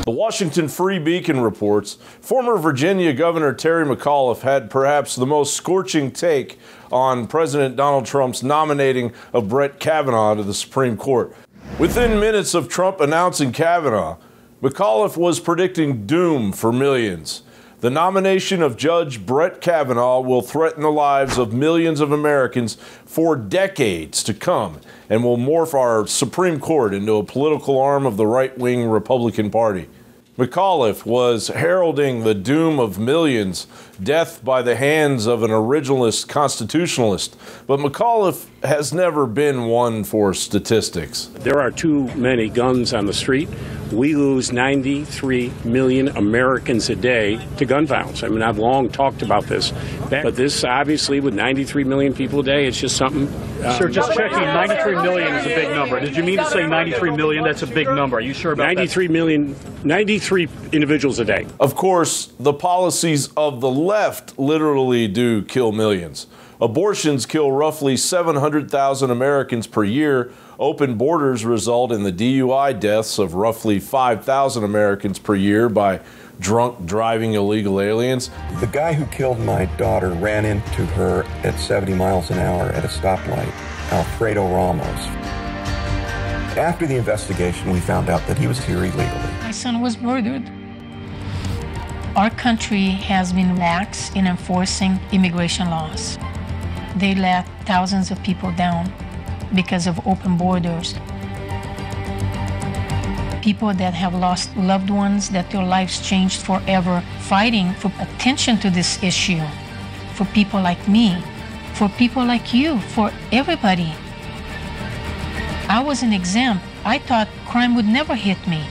The Washington Free Beacon reports former Virginia Governor Terry McAuliffe had perhaps the most scorching take on President Donald Trump's nominating of Brett Kavanaugh to the Supreme Court. Within minutes of Trump announcing Kavanaugh, McAuliffe was predicting doom for millions. The nomination of Judge Brett Kavanaugh will threaten the lives of millions of Americans for decades to come and will morph our Supreme Court into a political arm of the right-wing Republican Party. McAuliffe was heralding the doom of millions, death by the hands of an originalist constitutionalist. But McAuliffe has never been one for statistics. There are too many guns on the street. We lose 93 million Americans a day to gun violence. I mean, I've long talked about this. But this, obviously, with 93 million people a day, it's just something... Sir, just checking, 93 million is a big number. Did you mean to say 93 million? That's a big number. Are you sure about 93 that? 93 individuals a day. Of course, the policies of the left literally do kill millions. Abortions kill roughly 700,000 Americans per year. Open borders result in the DUI deaths of roughly 5,000 Americans per year by drunk driving illegal aliens. The guy who killed my daughter ran into her at 70 miles an hour at a stoplight, Alfredo Ramos. After the investigation, we found out that he was here illegally. My son was murdered. Our country has been lax in enforcing immigration laws. They let thousands of people down because of open borders. People that have lost loved ones, that their lives changed forever, fighting for attention to this issue, for people like me, for people like you, for everybody. I was an exempt. I thought crime would never hit me.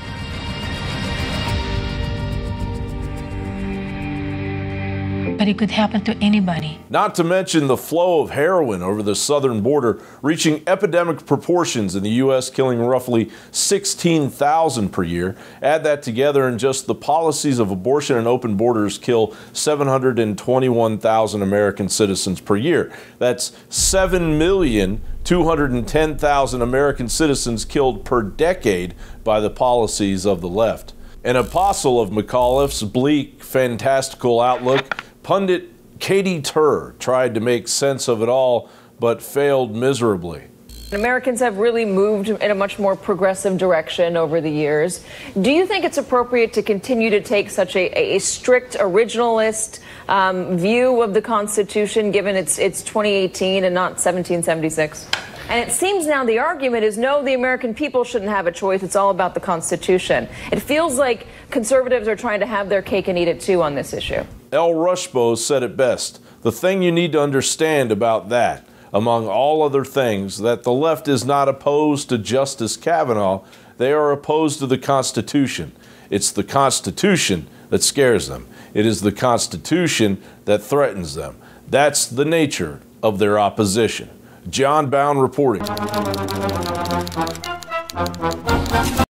But it could happen to anybody. Not to mention the flow of heroin over the southern border, reaching epidemic proportions in the U.S., killing roughly 16,000 per year. Add that together, and just the policies of abortion and open borders kill 721,000 American citizens per year. That's 7,210,000 American citizens killed per decade by the policies of the left. An apostle of McAuliffe's bleak, fantastical outlook, pundit Katie Tur tried to make sense of it all, but failed miserably. Americans have really moved in a much more progressive direction over the years. Do you think it's appropriate to continue to take such a strict originalist view of the Constitution, given it's 2018 and not 1776? And it seems now the argument is, no, the American people shouldn't have a choice. It's all about the Constitution. It feels like conservatives are trying to have their cake and eat it too on this issue. L. Rushbo said it best. The thing you need to understand about that, among all other things, that the left is not opposed to Justice Kavanaugh. They are opposed to the Constitution. It's the Constitution that scares them. It is the Constitution that threatens them. That's the nature of their opposition. John Bound reporting.